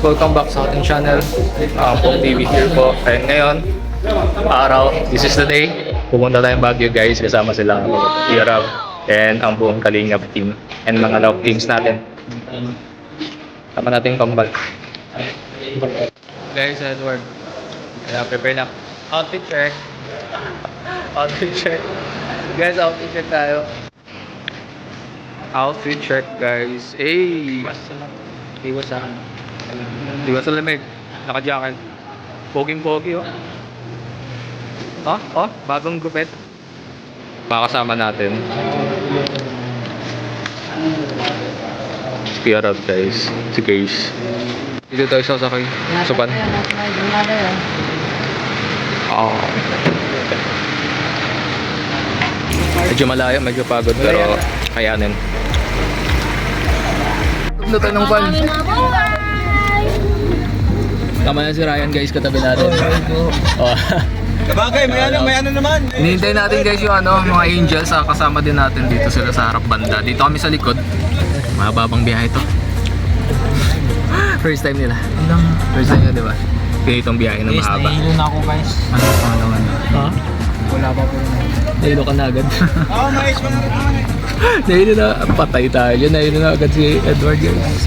welcome back sa ating channel. Pong TV here po. And ngayon, araw, this is the day. Pupunta tayong Baguio guys. Kasama sila Irab and ang buong Kalingap team. And mga love teams natin. Tama natin yung kambal. Guys, Edward. Kaya prepare na. Outfit check. Outfit check. Guys, outfit check tayo. Outfit check guys. Hey! Iwas sa akin. Iwas sa lamig. Naka-jacket. Poging-pogi oh. Oh, bagong gupit. Makasama natin. Spear out guys. Si Case. Dito tayo sasakay. Supan. Oh. Medyo malayo, medyo pagod pero kayanin. Ano tayo ng pan? Tama na si Ryan guys, katabi natin. Oh. Kabagay, may ano naman. Hinihintay natin guys yung mga angels. Kasama din natin dito sila sa harap banda. Dito kami sa likod. Mababang biyahe ito. First time nila. First time nila, di ba? Pinitong biyahe na mahaba. Guys, nahilo na ako guys. Ano pangalawan? Ha? Wala pa po. Nahilo ka na agad. Oo, mais mo na rin naman eh. Nahilo na, patay tayo. Nahilo na agad si Edward guys.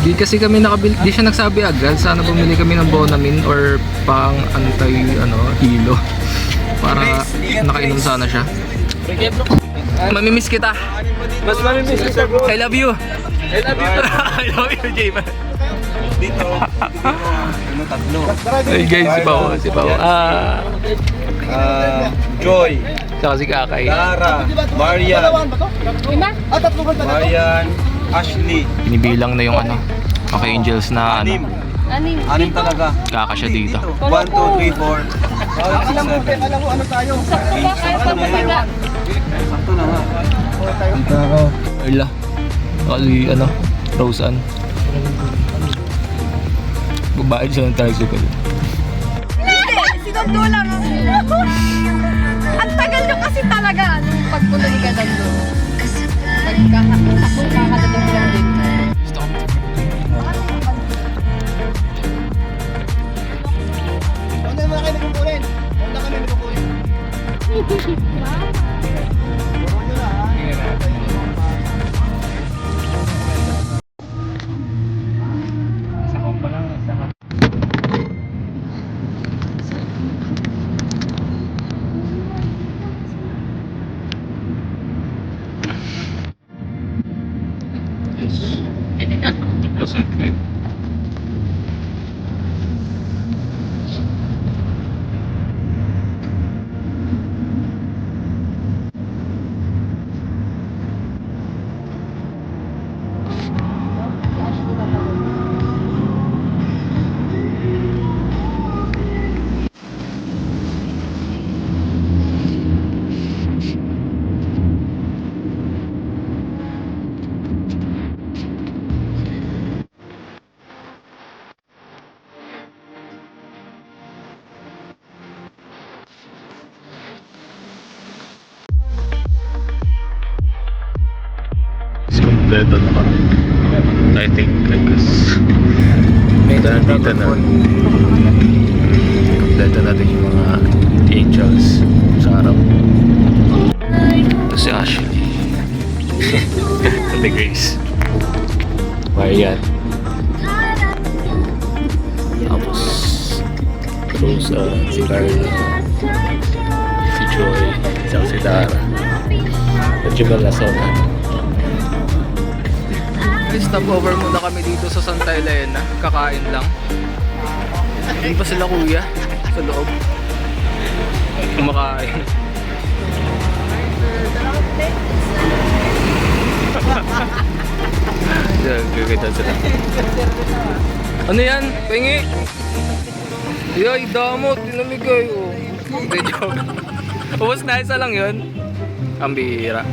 Di kasi kami nakabili, di siya nagsabi agad. Sana bumili kami ng Bonamine or pang hilo. Para nakainom sana siya. Mamimiss kita. Mas mamimiss kita bro. I love you. I love you. I love you, Jayman. Dito. Tatlo. Hey guys, si Pao. Joy. Saka si Kakay. Tara. Marian. Marian. Ashley. Binibilang na yung mga angels na Anim talaga. kakasya dito. 1, 2, 3, 4. Alam mo ano tayo? Sakto na nga. Dito ako. Ayla. Kali Roseanne. Babae siya ng tricycle. Sinundulang ako. Ang tagal nyo kasi talaga nung pagpuloy ka doon. Nagkakakakakong kakadadong lang din. Huwag na naman kayo nagpupunin. Huwag na kami nagpupunin. Kompleto na kami. I think because dito na. Kompleto natin yung mga angels sa harap. Ito si Ashley. The Grace. Marian. Tapos si Carla. Si Joy. Si Dara. At Jubal Lasona. Stop over muna kami dito sa Santa Elena. Kakain lang. Hindi pa sila kuya sa loob. Kumakain. Gaganda sila. Ano yan? Pengi? Yay, damot. Tinamigay. Hindi, joke. Ubus na isa lang yun. Ang bihira.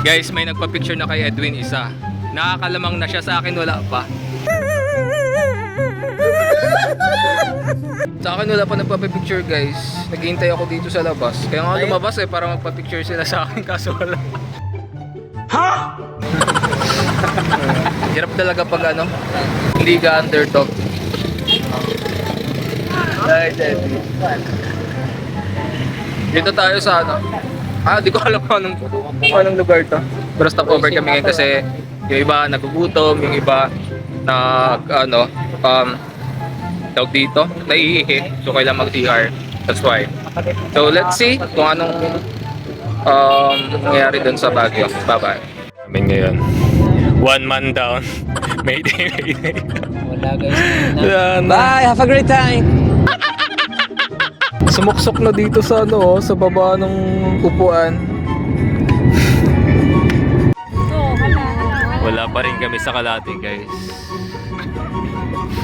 Guys, may nagpa-picture na kay Edwin isa. Nakakalamang na siya, sa akin wala pa. Sa akin wala pa nagpa-picture guys. Naghihintay ako dito sa labas. Kaya nga lumabas para magpa-picture sila sa akin kaso wala. Ha? Hirap talaga pag ano, hindi ka underdog. Dito tayo sa ano. Di ko alam kung anong lugar to. Pero stopover kami ngayon kasi yung iba nagugutom, yung iba ano, tawag dito, naiihi. So kailangan mag-CR. That's why. So let's see kung anong nangyayari dun sa Baguio. Bye-bye. Kami ngayon. One man down. Mayday, mayday. Wala guys. Bye! Have a great time! Sumuksok na dito sa ano, sa baba ng upuan. Wala pa rin kami sa Kalate, guys.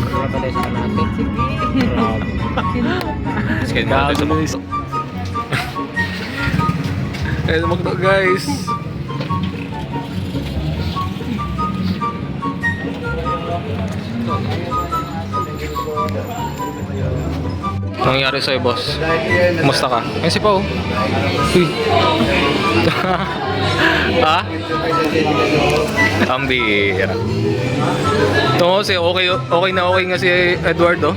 Wala pala sa natin. Sige, natin sa mga ayun, makdo, guys. Anong nangyari sa'yo, boss? Kumusta ka? Ayun si Pao. Uy. Ha? Ang bihira. Ito nga kasi okay na okay nga si Eduardo.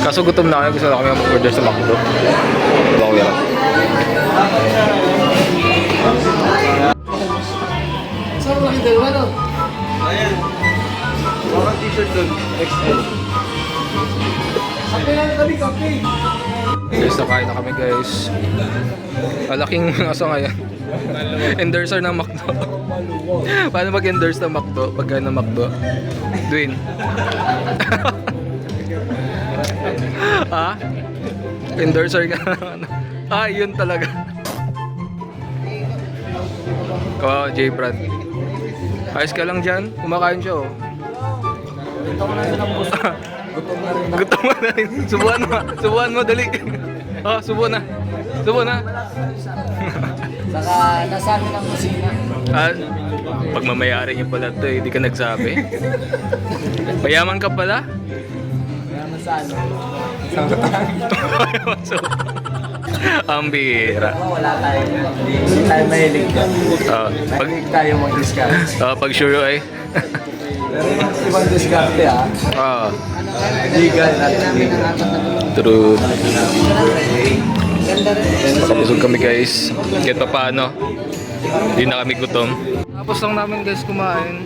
Kaso gutom na kami. Gusto na kami mag-order sa McDo. Bako yan. Saan mo yung dalawa no? Ayan. Baka t-shirt doon. XL. Kape lang kami, kape. Guys, nakain na kami, guys. Malaking asa ngayon. Endorser ng McDo. Paano mag-endorse ng McDo? Pagkain ng McDo? Dwayne. Ha? Endorser ka na. Yun talaga. Oh, J. Brad. Ayos ka lang dyan. Kumakain siya, oh. Gutom mo na rin. Subuhan mo, dali. Subuhan na. Saka nasa amin ang kusina. Pagmamayari niyo pala ito, hindi ka nagsabi. Mayaman ka pala? Mayaman sa ano? So, ang bihira. Wala tayo. Hindi tayo mahilig dyan. Mahilig tayo mag-discount. Pag sure ay. Pero yung ibang discount legal natin. True. Kapusog kami, guys. Kahit pa paano, hindi na kami gutom. Tapos lang namin, guys, kumain.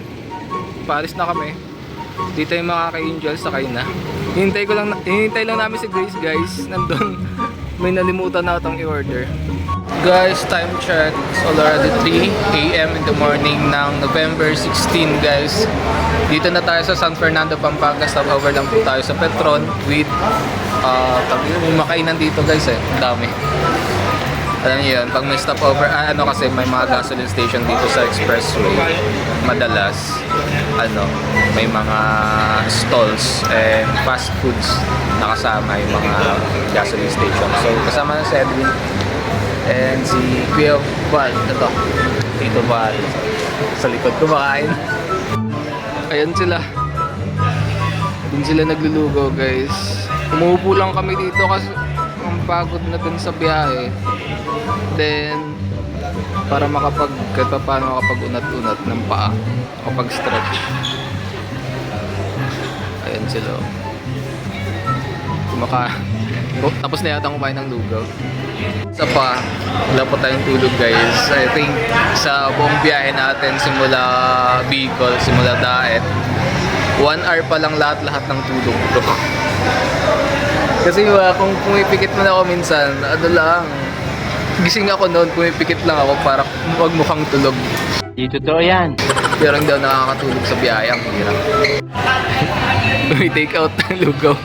Paalis na kami. Dito yung mga ka-angels, sakay na. Hinintay lang namin si Grace, guys. Nandun, may nalimutan na itong i-order. Guys, time check. It's already 3 AM in the morning ng November 16, guys. Dito na tayo sa San Fernando, Pampanga. Stopover lang po tayo sa Petron with yung makainan dito, guys, eh. Ang dami. Alam niyo yun, pag may stopover, kasi may mga gasoline station dito sa expressway. Madalas, may mga stalls and fast foods nakasama yung mga gasoline station. So, kasama na si Edwin and si Kuya Val. Ito, Tito Val. Sa likod kumakain. Ayan sila. Doon sila naglulugaw, guys. Umuupo lang kami dito kasi ang pagod na dun sa biyahe. Then, para kahit pa paano makapag-unat-unat ng paa, makapag-stretch. Ayan sila. Tapos na yata kumain ng lugaw. Isa pa, wala pa tayong tulog, guys. I think sa buong biyahe natin simula Bicol, simula Daet, 1 hour pa lang lahat ng tulog, bro. Kasi kung pumipikit mo na ako minsan, gising ako noon, pumipikit lang ako para huwag mukhang tulog. Di totoo yan. Pero hindi ako nakakatulog sa biyahe, ang hirap. May take out ng lugaw.